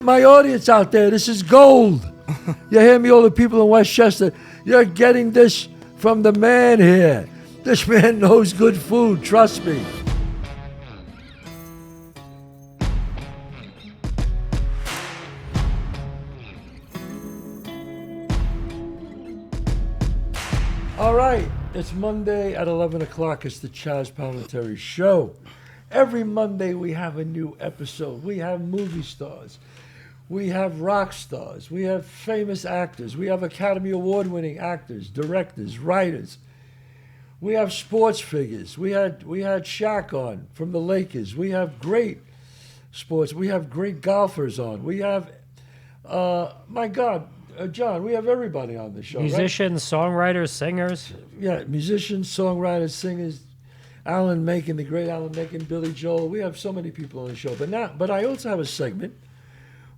My audience out there, this is gold. You hear me, all the people in Westchester? You're getting this from the man here. This man knows good food, trust me. All right, it's Monday at 11 o'clock. It's the Chazz Palminteri Show. Every Monday we have a new episode. We have movie stars. We have rock stars. We have famous actors. We have Academy Award-winning actors, directors, writers. We have sports figures. We had Shaq on from the Lakers. We have great sports. We have great golfers on. We have, John, we have everybody on the show, musicians, right? Songwriters, singers. Yeah, musicians, songwriters, singers. Alan Menken, the great Alan Menken, Billy Joel. We have so many people on the show. But I also have a segment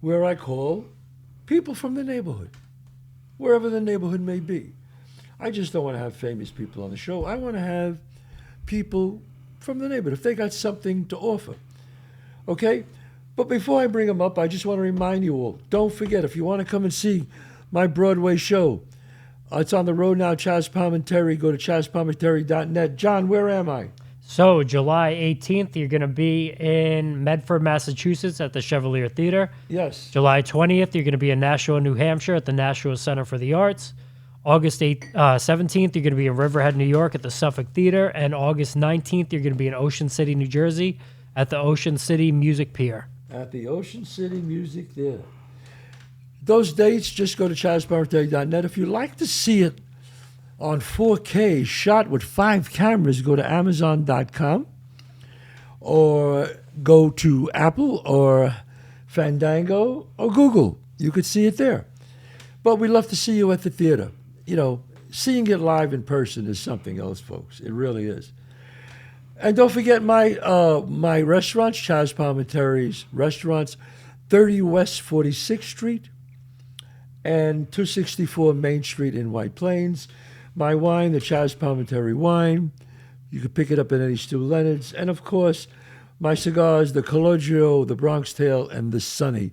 where I call people from the neighborhood, wherever the neighborhood may be. I just don't want to have famous people on the show. I want to have people from the neighborhood, if they got something to offer. Okay? But before I bring them up, I just want to remind you all, don't forget, if you want to come and see my Broadway show, it's on the road now, Chazz Palminteri. Go to chazzpalminteri.net. John, where am I? So July 18th, you're going to be in Medford, Massachusetts at the Chevalier Theater. Yes. July 20th, you're going to be in Nashua, New Hampshire at the Nashua Center for the Arts. August 17th, you're going to be in Riverhead, New York at the Suffolk Theater. And August 19th, you're going to be in Ocean City, New Jersey at the Ocean City Music Pier. At the Ocean City Music Theater. Those dates, just go to chazzpalminteri.net. If you'd like to see it on 4K, shot with 5 cameras, go to Amazon.com or go to Apple or Fandango or Google. You could see it there. But we'd love to see you at the theater. You know, seeing it live in person is something else, folks. It really is. And don't forget my restaurants, Chazz Palminteri's restaurants, 30 West 46th Street and 264 Main Street in White Plains. My wine, the Chazz Palminteri wine. You can pick it up at any Stu Leonard's. And, of course, my cigars, the Collegio, the Bronx Tale, and the Sunny.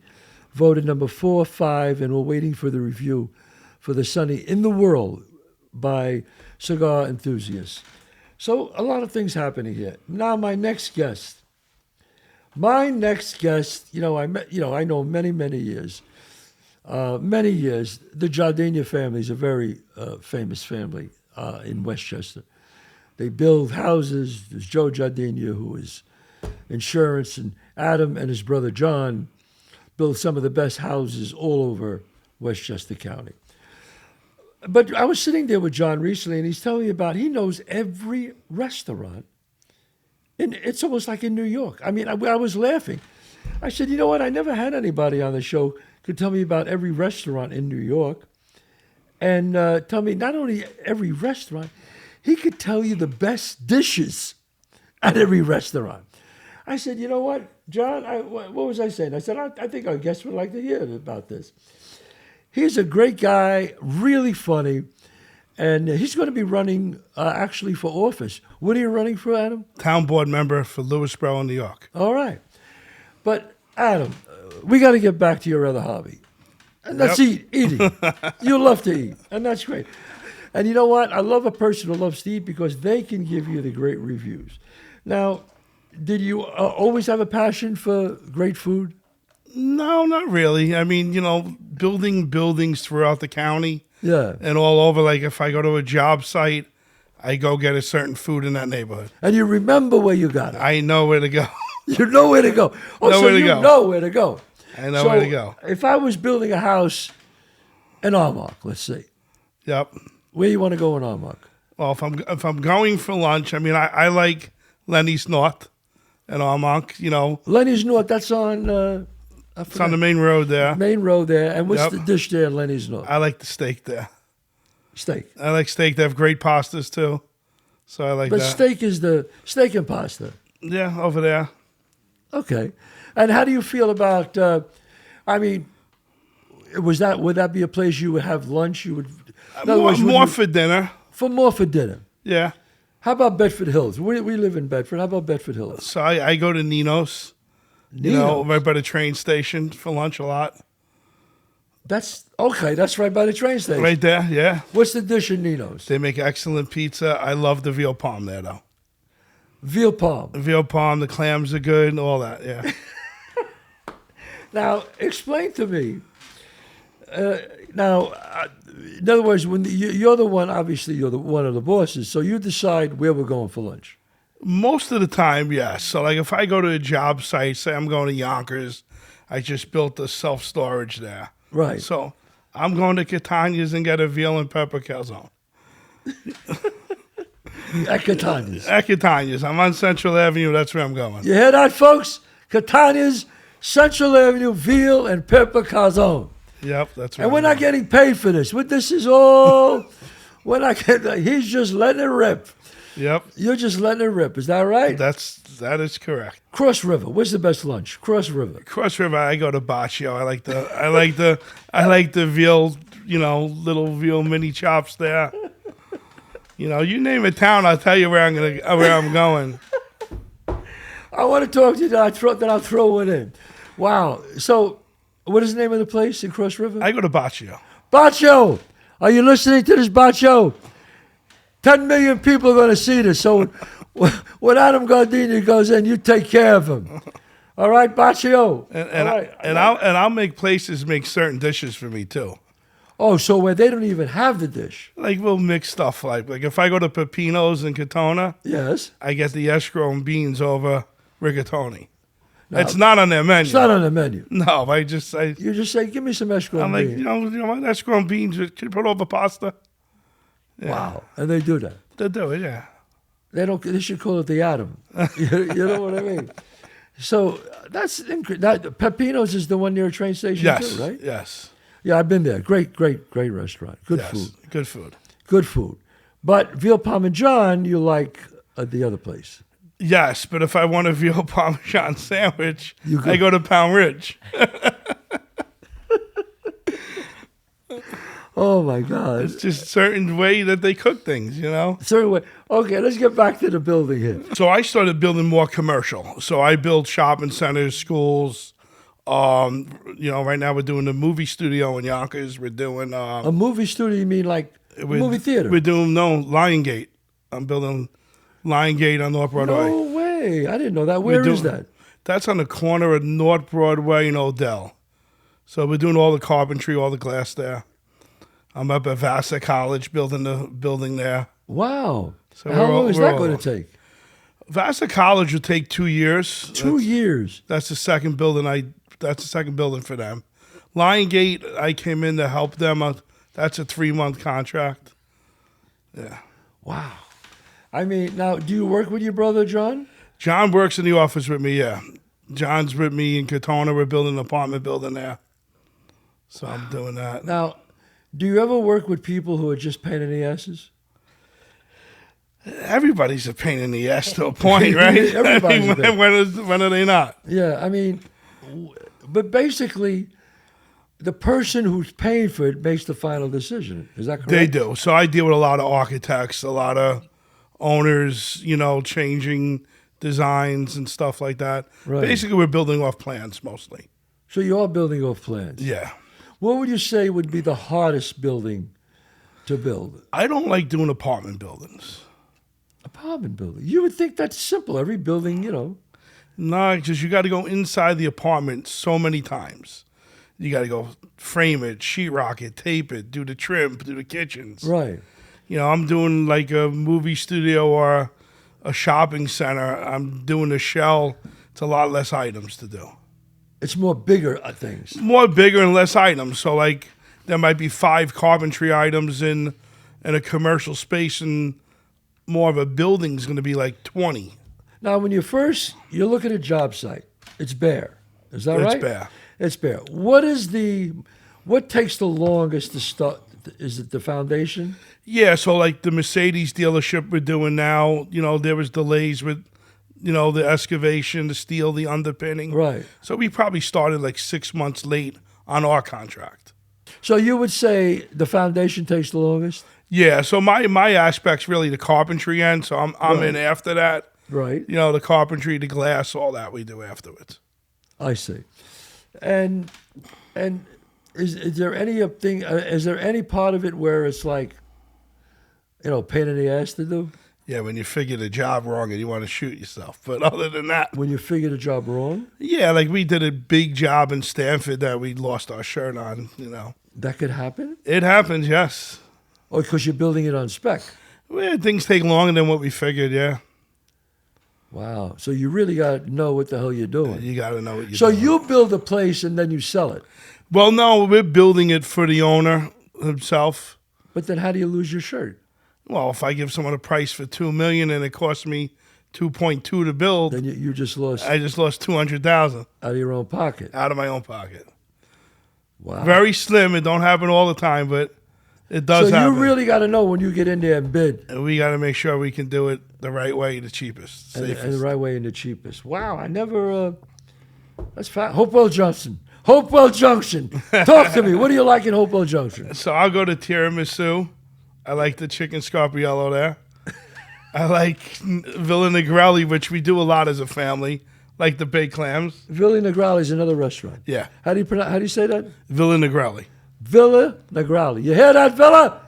Voted number 4, 5, and we're waiting for the review for the Sunny in the world by cigar enthusiasts. So a lot of things happening here. Now my next guest, I know many years. Many years. The Jardinier family is a very famous family in Westchester. They build houses. There's Joe Jardinier, who is insurance, and Adam and his brother John build some of the best houses all over Westchester County. But I was sitting there with John recently, and he's telling me about, he knows every restaurant. And it's almost like in New York. I mean, I was laughing. I said, you know what? I never had anybody on the show could tell me about every restaurant in New York. And tell me not only every restaurant, he could tell you the best dishes at every restaurant. I said, you know what, John, what was I saying? I said, I think our guests would like to hear about this. He's a great guy, really funny, and he's going to be running actually for office. What are you running for, Adam? Town board member for Lewisboro, New York. All right. But, Adam, we got to get back to your other hobby, and that's eating. You love to eat, and that's great. And you know what? I love a person who loves to eat because they can give you the great reviews. Now, did you always have a passion for great food? No, not really. I mean, building buildings throughout the county. Yeah. And all over. Like if I go to a job site, I go get a certain food in that neighborhood. And you remember where you got it. I know where to go. You know where to go. Oh, so you know where to go. I know where to go. If I was building a house in Armonk, let's say. Yep. Where you want to go in Armonk? Well, if I'm going for lunch, I mean, I like Lenny's North in Armonk, Lenny's North, that's on... it's on the main road there. Main road there. And what's the dish there, Lenny's North? I like the steak there. Steak. I like steak. They have great pastas, too. So I like that. But steak is the steak and pasta. Yeah, over there. Okay. And how do you feel about, would that be a place you would have lunch? You would... More for dinner. More for dinner. Yeah. How about Bedford Hills? We live in Bedford. How about Bedford Hills? So I go to Nino's. You know, Nino's. right by the train station for lunch a lot. That's okay. That's right by the train station. Right there, yeah. What's the dish in Nino's? They make excellent pizza. I love the veal palm there, though. Veal palm. The veal palm, the clams are good, all that, yeah. Now, explain to me. In other words, when you're the one, obviously you're one of the bosses, so you decide where we're going for lunch. Most of the time, yes. So, like, if I go to a job site, say I'm going to Yonkers, I just built a self-storage there. Right. So, I'm going to Catania's and get a veal and pepper calzone. At Catania's. At Catania's. I'm on Central Avenue. That's where I'm going. You hear that, folks? Catania's, Central Avenue, veal and pepper calzone. Yep, that's right. And we're not getting paid for this. This is all. He's just letting it rip. Yep. You're just letting it rip. Is that right? That is correct. Cross River. Where's the best lunch? Cross River. Cross River, I go to Baccio. I like the veal, little veal mini chops there. You name a town, I'll tell you where I'm going. I want to talk to you. Then I'll throw one in. Wow. So, what is the name of the place in Cross River? I go to Baccio. Baccio. Are you listening to this, Baccio? 10 million people are going to see this. So when Adam Gardini goes in, you take care of him. All right, Baccio? I'll make places make certain dishes for me, too. Oh, so where they don't even have the dish. Like, we'll mix stuff like if I go to Pepino's in Katona, Yes. I get the escrow and beans over rigatoni. It's not on their menu. It's not on the menu. No, You just say, give me some escrow I'm and like, beans. my escrow and beans, can you put over pasta? Yeah. Wow. And they do that. They do it, yeah. They should call it the Adam. You know what I mean? So that's incredible. Pepino's is the one near a train station Yes, too, right? yes. Yeah, I've been there. Great restaurant. Good Yes, food. good food. Good food. But veal parmesan, you like the other place. Yes, but if I want a veal parmesan sandwich, go- I go to Pound Ridge. Oh my God! It's just a certain way that they cook things, Certain way. Okay, let's get back to the building here. So I started building more commercial. So I build shopping centers, schools. Right now we're doing the movie studio in Yonkers. We're doing A movie studio? You mean like a movie theater? We're doing Lion Gate. I'm building Lion Gate on North Broadway. No way! I didn't know that. Where is that? That's on the corner of North Broadway and Odell. So we're doing all the carpentry, all the glass there. I'm up at Vassar College building the building there. Wow! So How long is that going to take? Vassar College will take 2 years. 2 years. That's the second building. That's the second building for them. Lion Gate, I came in to help them. That's a 3-month contract. Yeah. Wow. I mean, now, do you work with your brother, John? John works in the office with me, yeah. John's with me in Katona. We're building an apartment building there. So I'm doing that. Now, do you ever work with people who are just pain in the asses? Everybody's a pain in the ass to a point, right? Everybody's a pain. When are they not? Yeah, I mean, but basically, the person who's paying for it makes the final decision. Is that correct? They do. So I deal with a lot of architects, a lot of owners, changing designs and stuff like that. Right. Basically, we're building off plans mostly. So you are building off plans. Yeah. What would you say would be the hardest building to build? I don't like doing apartment buildings. Apartment building. You would think that's simple. Every building, No, because you got to go inside the apartment so many times. You got to go frame it, sheetrock it, tape it, do the trim, do the kitchens. Right. I'm doing like a movie studio or a shopping center. I'm doing a shell. It's a lot less items to do. It's more bigger things. More bigger and less items. So like there might be 5 carpentry items in a commercial space, and more of a building's going to be like 20. Now, when you look at a job site, it's bare. Is that right? It's bare. It's bare. What takes the longest to start? Is it the foundation? Yeah, so like the Mercedes dealership we're doing now, there was delays with, the excavation, the steel, the underpinning. Right. So we probably started like 6 months late on our contract. So you would say the foundation takes the longest? Yeah, so my aspect's really the carpentry end, so I'm Right. in after that. Right. The carpentry, the glass, all that we do afterwards. I see. And is there any thing? Is there any part of it where it's like, pain in the ass to do? Yeah, when you figure the job wrong and you want to shoot yourself. But other than that, When you figure the job wrong, yeah, like we did a big job in Stanford that we lost our shirt on. that could happen. It happens, yes. Or because you're building it on spec. Well, things take longer than what we figured. Yeah, Wow. So you really got to know what the hell you're doing. you got to know what you're So doing. you build a place and then you sell it. Well, no, we're building it for the owner himself. But then how do you lose your shirt? Well, if I give someone a price for $2 million and it costs me 2.2 to build, Then you just lost I just lost 200,000 out of your own pocket. out of my own pocket. Wow. Very slim. It don't happen all the time, but it does So happen. you really got to know when you get in there and bid. And we got to make sure we can do it the right way, the cheapest, And safest. the right way and the cheapest. Wow, I never. That's fine. Hopewell Junction. Hopewell Junction. Talk to me. What do you like in Hopewell Junction? So I'll go to tiramisu. I like the chicken scarpiello there. I like Villa Negrelli, which we do a lot as a family, like the baked clams. Villa Negrelli is another restaurant. Yeah, How do you say that? Villa Negrelli. Villa Negrelli. You hear that, Villa?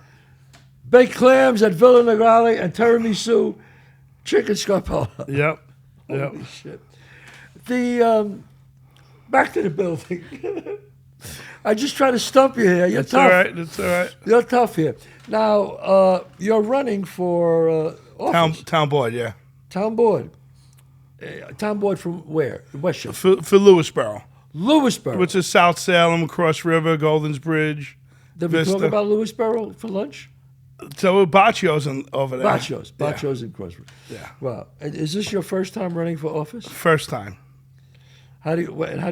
Baked clams at Villa Negrelli and tiramisu, chicken scarpella. Yep. Yep. Holy shit. The back to the building. I just try to stump you here. You're That's tough. all right. That's all right. You're tough here. Now, you're running for office. Town board, yeah. Town board. Town board from where? Westchester. For Lewisboro, Lewisboro. which is South Salem, Cross River, Golden's Bridge. Did we talk Vista. about Lewisboro for lunch? So Bacio's over there. Bacio's. Yeah. Bacio's in Cross River. Yeah. Wow. And is this your first time running for office? First time. How do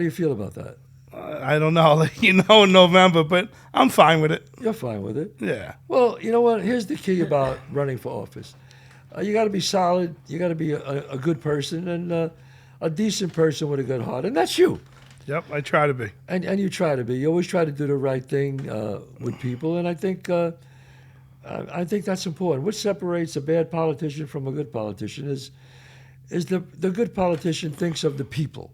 you feel about that? I don't know. I'll let you know in November, but I'm fine with it. You're fine with it. Yeah. Well, you know what? Here's the key about running for office. You got to be solid. You got to be a good person and a decent person with a good heart, and that's you. Yep. I try to be. And you try to be. You always try to do the right thing with people, and I think that's important. What separates a bad politician from a good politician is the good politician thinks of the people.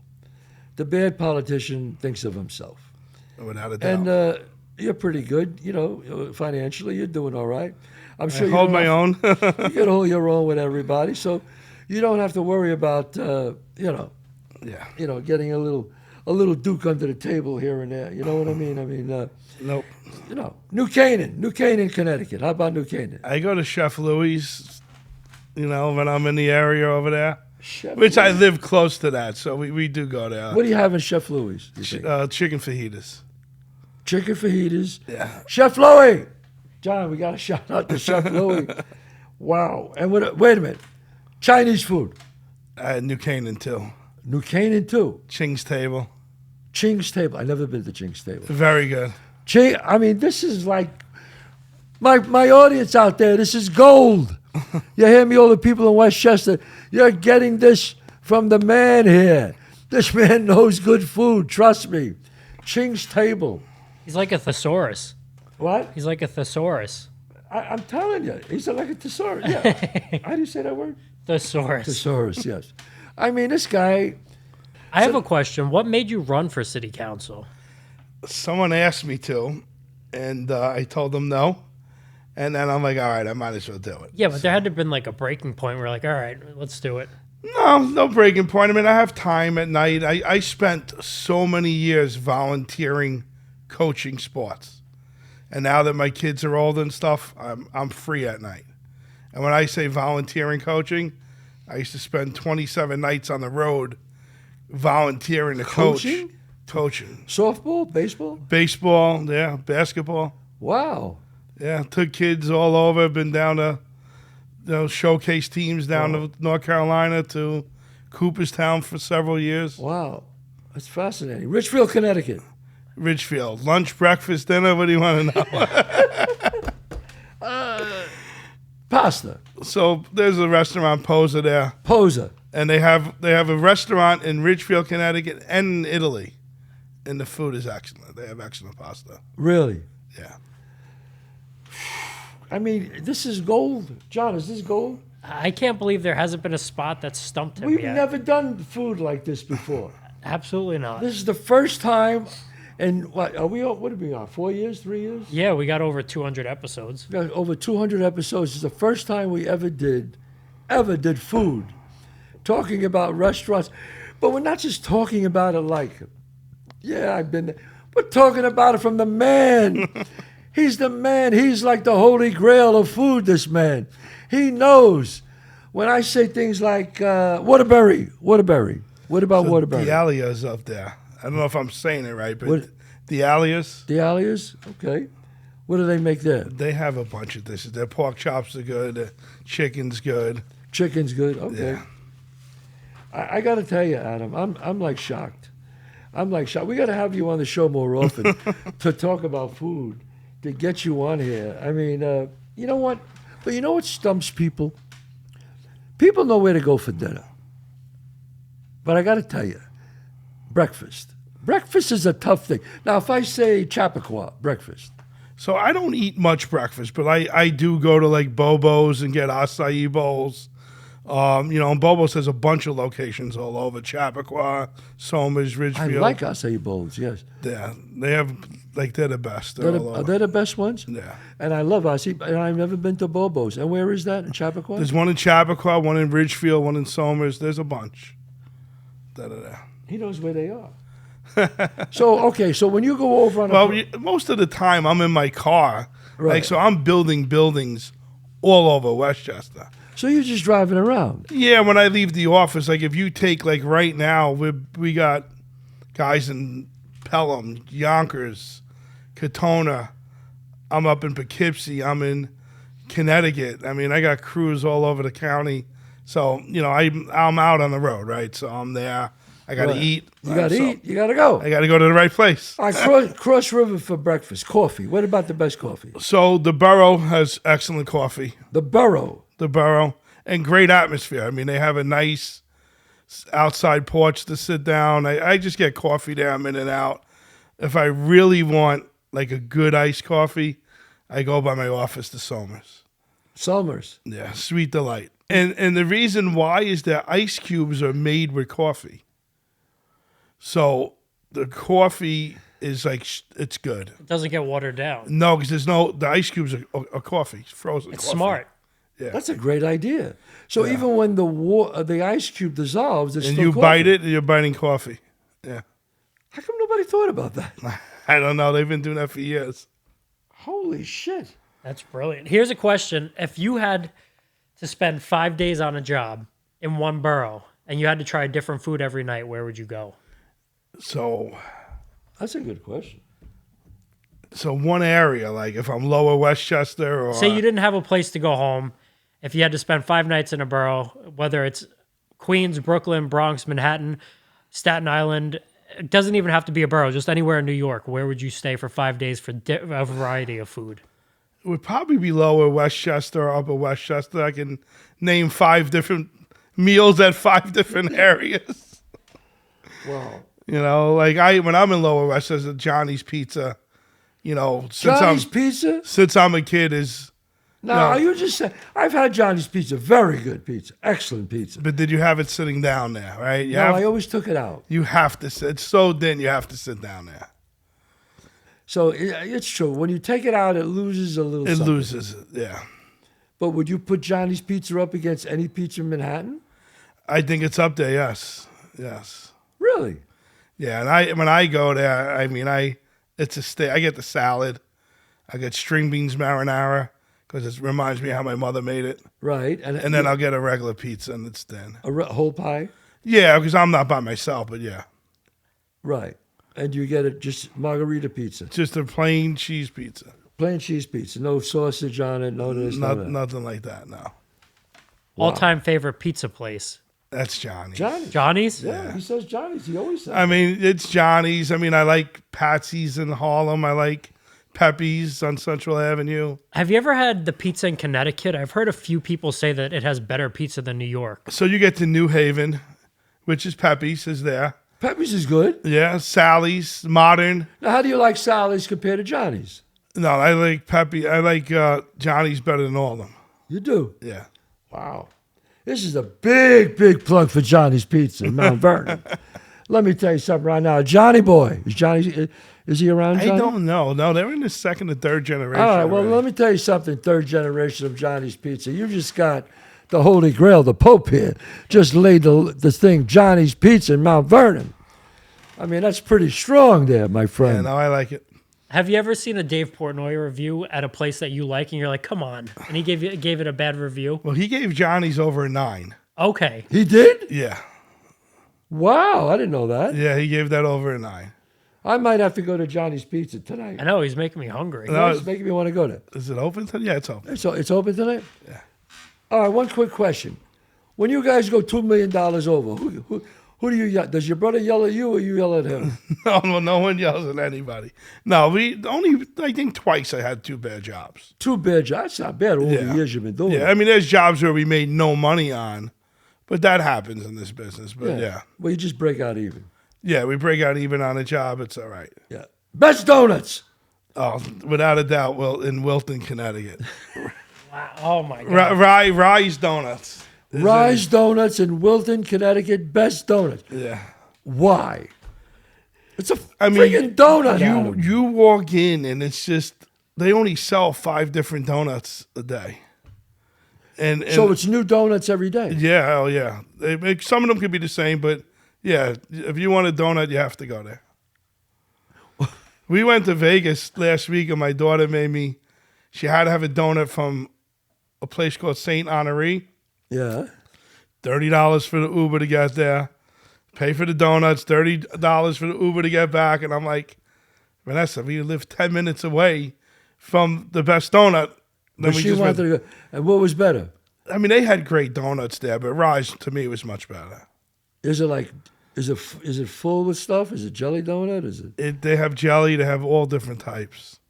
The bad politician thinks of himself. Without a doubt. And you're pretty good, financially. You're doing all right. I'm sure I hold my own. You can hold your own with everybody, so you don't have to worry about Yeah. getting a little Duke under the table here and there. You know what I mean? I mean, Nope. New Canaan, Connecticut. How about New Canaan? I go to Chef Louis, when I'm in the area over there, Chef which I Louis. live close to that, so we do go there. What do you have in Chef Louis? Do you think? Chicken fajitas. Chicken fajitas. Yeah. Chef Louis. John, we got to shout out to Chef Louis. Wow. And wait a minute. Chinese food. New Canaan, too. New Canaan, too. Ching's Table. Ching's Table. I've never been to Ching's Table. Very good. I mean, this is like my audience out there. This is gold. You hear me, all the people in Westchester. You're getting this from the man here. This man knows good food. Trust me. Ching's Table. He's like a thesaurus. What? He's like a thesaurus. I'm telling you, he's like a thesaurus. Yeah. How do you say that word? Thesaurus. Thesaurus. Yes. I mean, this guy. I have a question. What made you run for city council? Someone asked me to, and I told them no. And then I'm like, all right, I might as well do it. Yeah, but there had to have been like a breaking point where like, all right, let's do it. No breaking point. I mean, I have time at night. I spent so many years volunteering, coaching sports. And now that my kids are old and stuff, I'm free at night. And when I say volunteering coaching, I used to spend 27 nights on the road volunteering to Coaching? Coaching. Softball? Baseball? Baseball, yeah, basketball. Wow. Yeah, took kids all over. Been down to showcase teams down to North Carolina to Cooperstown for several years. Wow. That's fascinating. Richfield, Connecticut. Ridgefield. Lunch, breakfast, dinner. What do you want to know? Pasta. So there's a restaurant, Posa, there, Posa. and they have a restaurant in Ridgefield, Connecticut, and in Italy, and the food is excellent. They have excellent pasta. Really? Yeah. I mean, this is gold. John, is this gold? I can't believe there hasn't been a spot that stumped him We've yet. never done food like this before. Absolutely not. This is the first time, and what are we on? 4 years, 3 years? Yeah, we got over 200 episodes. We got over 200 episodes. It's the first time we ever did food, talking about restaurants. But we're not just talking about it like, yeah, I've been there. We're talking about it from the man. He's the man. He's like the holy grail of food, this man. He knows. When I say things like Waterbury. What about Waterbury? The Alias up there. I don't know if I'm saying it right, but What- the Alias, The Alias? Okay. What do they make there? they have a bunch of dishes. Their pork chops are good. Their chicken's good. Chicken's good. Okay. Yeah. I got to tell you, Adam, I'm like shocked. I'm like shocked. We got to have you on the show more often to talk about food, to get you on here. I mean, you know what? But you know what stumps people? People know where to go for dinner. But I got to tell you, breakfast. Breakfast is a tough thing. Now, if I say Chappaqua, breakfast. So I don't eat much breakfast, but I do go to like Bobo's and get acai bowls. And Bobo's has a bunch of locations all over Chappaqua, Somers, I Ridgefield. like acai bowls, yes. Yeah, they're the best. They're all Are over. they the best ones? Yeah. And I love acai, and I've never been to Bobo's. And where is that, in Chappaqua? There's one in Chappaqua, one in Ridgefield, one in Somers. There's a bunch. Da-da-da. He knows where they are. So when you go over on Well, most of the time I'm in my car. Right. So I'm building buildings all over Westchester. so you're just driving around. Yeah, when I leave the office, like if you take like right now, we got guys in Pelham, Yonkers, Katona. I'm up in Poughkeepsie. I'm in Connecticut. I mean, I got crews all over the county. So I'm out on the road, right? So I'm there. I got to Right. eat. You got to So eat. You got to go. I got to go to the right place. All right, cross river for breakfast. Coffee. What about the best coffee? So the Borough has excellent coffee. The Borough. The Borough, and great atmosphere. I mean, they have a nice outside porch to sit down. I just get coffee there. I'm in and out. If I really want like a good iced coffee, I go by my office to Somers. Somers. Yeah, Sweet Delight. And the reason why is that ice cubes are made with coffee. So the coffee is like, it's good. It doesn't get watered down. No, because the ice cubes are coffee, frozen It's coffee. smart. Yeah. That's a great idea. So even when the ice cube dissolves, it's And still you coffee. bite it, and you're biting coffee. Yeah. How come nobody thought about that? I don't know. They've been doing that for years. Holy shit. That's brilliant. Here's a question. If you had to spend 5 days on a job in one borough and you had to try different food every night, where would you go? So That's a good question. one area, like if I'm Lower Westchester or Say you didn't have a place to go home. If you had to spend 5 nights in a borough, whether it's Queens, Brooklyn, Bronx, Manhattan, Staten Island, it doesn't even have to be a borough, just anywhere in New York, where would you stay for 5 days for a variety of food? it would probably be Lower Westchester or Upper Westchester. I can name 5 different meals at 5 different areas. Wow. Like when I'm in Lower Westchester, Johnny's Pizza. Johnny's Pizza? Since I'm a kid is. No, you just said, I've had Johnny's Pizza. Very good pizza. Excellent pizza. But did you have it sitting down there, right? No, I always took it out. You have to sit. It's so thin, you have to sit down there. So it's true. When you take it out, it loses a little It something. loses it, yeah. But would you put Johnny's Pizza up against any pizza in Manhattan? I think it's up there, yes. Yes. Really? Yeah, and when I go there, I mean, it's a stay. I get the salad. I get string beans marinara because it reminds me of how my mother made it. Right. And then I'll get a regular pizza and it's thin. a whole pie? Yeah, because I'm not by myself, but yeah. Right. And you get it just margarita pizza. Just a plain cheese pizza. Plain cheese pizza. No sausage on it. No this, no that. Nothing like that, no. All-time favorite pizza place? That's Johnny's. Johnny's? Yeah, he says Johnny's. He always says. I mean, it's Johnny's. I mean, I like Patsy's in Harlem. I like Pepe's on Central Avenue. Have you ever had the pizza in Connecticut? I've heard a few people say that it has better pizza than New York. So you get to New Haven, which is Pepe's, is there. Pepe's is good. Yeah, Sally's, modern. Now, how do you like Sally's compared to Johnny's? No, I like Pepe. I like Johnny's better than all of them. You do? Yeah. Wow. This is a big, big plug for Johnny's Pizza in Mount Vernon. Let me tell you something right now. Johnny boy. Is he around, Johnny? I don't know. No, they're in the second or third generation. All right, well, already. let me tell you something, third generation of Johnny's Pizza. You just got the Holy Grail, the Pope here, just laid the thing, Johnny's Pizza in Mount Vernon. I mean, that's pretty strong there, my Yeah, friend. no, I like it. Have you ever seen a Dave Portnoy review at a place that you like, and you're like, "Come on," and he gave it a bad review? Well, he gave Johnny's over a 9. Okay, He did? Yeah. Wow, I didn't know that. Yeah, he gave that over a 9. I might have to go to Johnny's Pizza tonight. I know he's making me hungry. No. It's making me want to go there. Is it open? Yeah, it's open. So it's open tonight? Yeah. All right, one quick question. When you guys go $2 million over, who do you yell? Does your brother yell at you or you yell at him? No one yells at anybody. No, I think twice I had 2 bad jobs. 2 bad jobs. That's not bad over the Yeah. years you've been doing Yeah, it. I mean, there's jobs where we made no money on, but that happens in this business. But yeah. Well, you just break out even. Yeah, we break out even on a job. It's all right. Yeah. Best donuts. Oh, without a doubt, in Wilton, Connecticut. Wow. Oh my god. Rise Donuts. Rise Donuts in Wilton, Connecticut. Best donuts. Yeah. Why? It's a I mean, freaking donut. Adam. You walk in and it's just they only sell 5 different donuts a day. And So it's new donuts every day. yeah, hell yeah. Some of them could be the same, but yeah, if you want a donut, you have to go there. We went to Vegas last week, and my daughter she had to have a donut from a place called St. Honoré. Yeah. $30 for the Uber to get there. Pay for the donuts, $30 for the Uber to get back. And I'm like, Vanessa, we live 10 minutes away from the best donut. But she wanted to go. And what was better? I mean, they had great donuts there, but Rise, to me, was much better. Is it full with stuff? Is it jelly donut? Is it They have jelly. They have all different types.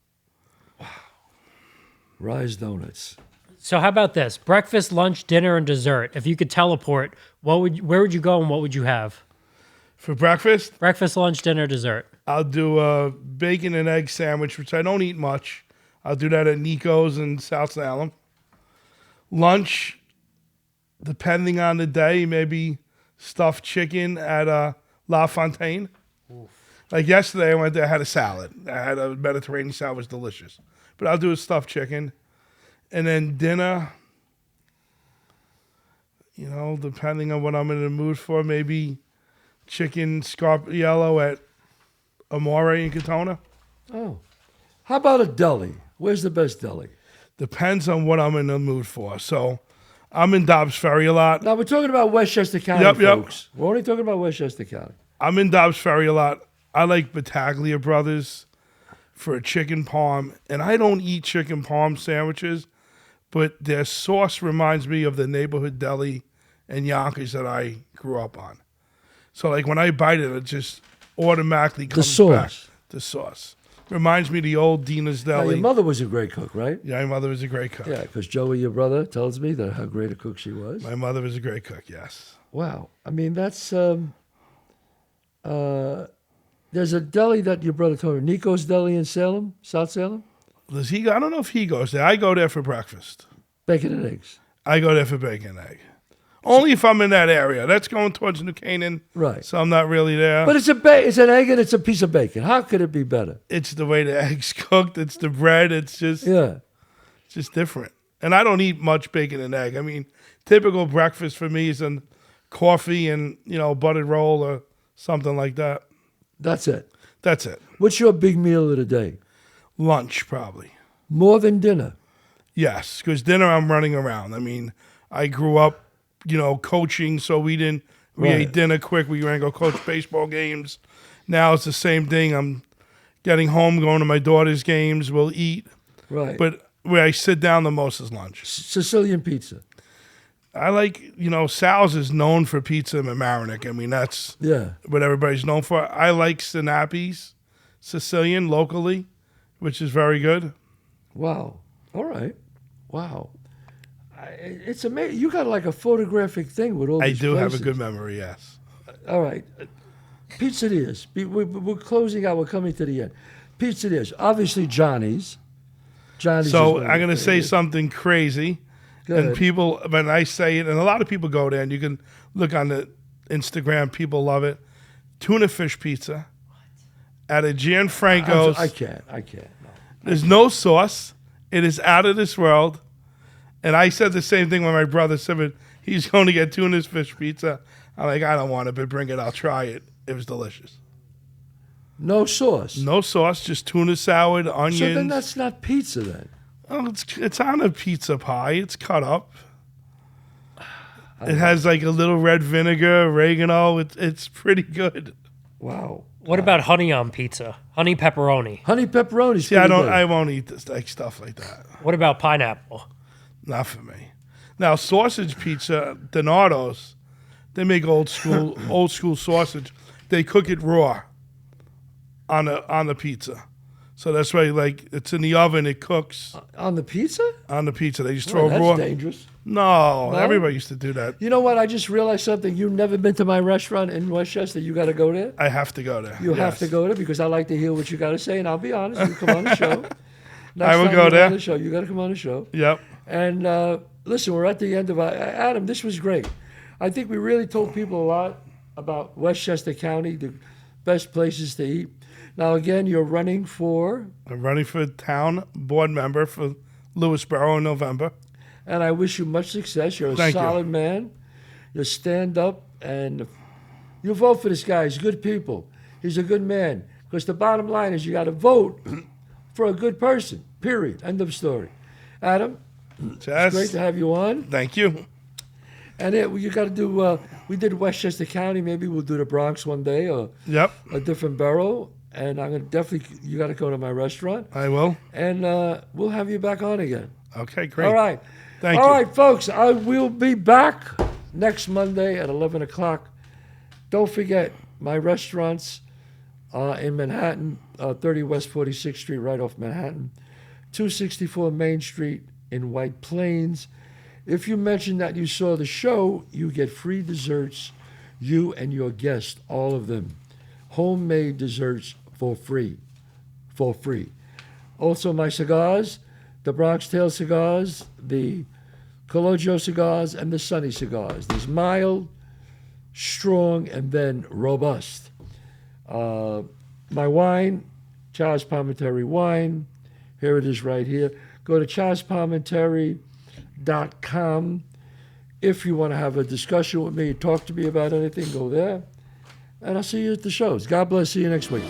Rise Donuts? So how about this? Breakfast, lunch, dinner, and dessert. If you could teleport, where would you go and what would you have? For breakfast, Breakfast, lunch, dinner, dessert. I'll do a bacon and egg sandwich, which I don't eat much. I'll do that at Nico's in South Salem. Lunch, depending on the day, maybe stuffed chicken at La Fontaine. Oof. Like yesterday, I went there, I had a salad. I had a Mediterranean salad, it was delicious. But I'll do a stuffed chicken. And then dinner, depending on what I'm in the mood for, maybe chicken scarpiello at Amore in Katona. Oh. How about a deli? Where's the best deli? Depends on what I'm in the mood for. So I'm in Dobbs Ferry a lot. Now, we're talking about Westchester County, Yep. folks. We're only talking about Westchester County. I'm in Dobbs Ferry a lot. I like Battaglia Brothers for a chicken parm. And I don't eat chicken parm sandwiches, but their sauce reminds me of the neighborhood deli in Yonkers that I grew up on. So, like, when I bite it, it just automatically comes back. The sauce. Reminds me of the old Dina's Now, Deli. your mother was a great cook, right? Yeah, my mother was a great cook. Yeah, because Joey, your brother, tells me that how great a cook she was. My mother was a great cook, yes. Wow. I mean, that's... there's a deli that your brother told me, Nico's Deli in Salem, South Salem? Does he go? I don't know if he goes there. I go there for breakfast. Bacon and eggs. I go there for bacon and egg. Only if I'm in that area. That's going towards New Canaan. Right. So I'm not really there. But it's an egg and it's a piece of bacon. How could it be better? It's the way the egg's cooked. It's the bread. It's just different. And I don't eat much bacon and egg. I mean, typical breakfast for me is a coffee and, buttered roll or something like that. That's it. That's it. What's your big meal of the day? Lunch, probably. More than dinner? Yes, because dinner I'm running around. I mean, I grew up, coaching, so we ate dinner quick. We ran go coach baseball games. Now it's the same thing. I'm getting home, going to my daughter's games. We'll eat. Right. But where I sit down the most is lunch. Sicilian pizza. I like, Sal's is known for pizza in Mamaroneck. I mean, that's what everybody's known for. I like Sinapi's, Sicilian, locally, which is very good. Wow. All right. Wow. It's amazing. You got like a photographic thing with all these I do have a places. good memory, yes. All right. Pizzerias. We're closing out. We're coming to the end. Pizzerias. Obviously, Johnny's. So I'm going to say something crazy. Go And ahead. people, when I say it, and a lot of people go there, and you can look on the Instagram, people love it. tuna fish pizza at a Gianfranco's. I can't. No. There's no sauce. It is out of this world. And I said the same thing when my brother said he's going to get tuna fish pizza. I'm like, I don't want it, but bring it. I'll try it. It was delicious. No sauce. No sauce, just tuna salad, onions. So then that's not pizza then. Oh, it's on a pizza pie. It's cut up. It has like a little red vinegar, oregano. It's pretty good. Wow. What about honey on pizza? Honey pepperoni. Honey pepperoni. See, I won't eat this, like stuff like that. What about pineapple? Not for me. Now sausage pizza, Donato's, they make old school sausage. They cook it raw on the pizza. So that's why, like, it's in the oven. It cooks On the pizza? on the pizza. They just throw Well, raw. that's dangerous. No, No? everybody used to do that. You know what? I just realized something. You've never been to my restaurant in Westchester. You got to go there. I have to go there. You have Yes. to go there because I like to hear what you got to say. And I'll be honest, you come on the show. Next I will time go you're there. On the show. You got to come on the show. Yep. And listen, we're at the end of Adam. This was great. I think we really told people a lot about Westchester County, the best places to eat. Now, again, you're running for, I'm running for town board member for Lewisboro in November. and I wish you much success. You're a Thank you. solid man. You stand up, and you vote for this guy. He's good people. He's a good man. Because the bottom line is you got to vote for a good person, period. End of story. Adam, Chazz, great to have you on. thank you. And you got to do, we did Westchester County. Maybe we'll do the Bronx one day or Yep, a different borough. And I'm going to definitely, you got to go to my restaurant. I will. And we'll have you back on again. Okay, great. All right. Thank All you. right, folks. I will be back next Monday at 11 o'clock. Don't forget, my restaurants in Manhattan, 30 West 46th Street, right off Manhattan, 264 Main Street in White Plains. If you mention that you saw the show, you get free desserts, you and your guest, all of them. Homemade desserts for free. Also, my cigars, the Bronx Tail cigars, the Cologio cigars, and the Sunny cigars. There's mild, strong, and then robust. My wine, Chazz Palminteri wine. Here it is right here. Go to chazzpalminteri.com. If you want to have a discussion with me, talk to me about anything, go there. And I'll see you at the shows. God bless. See you next week.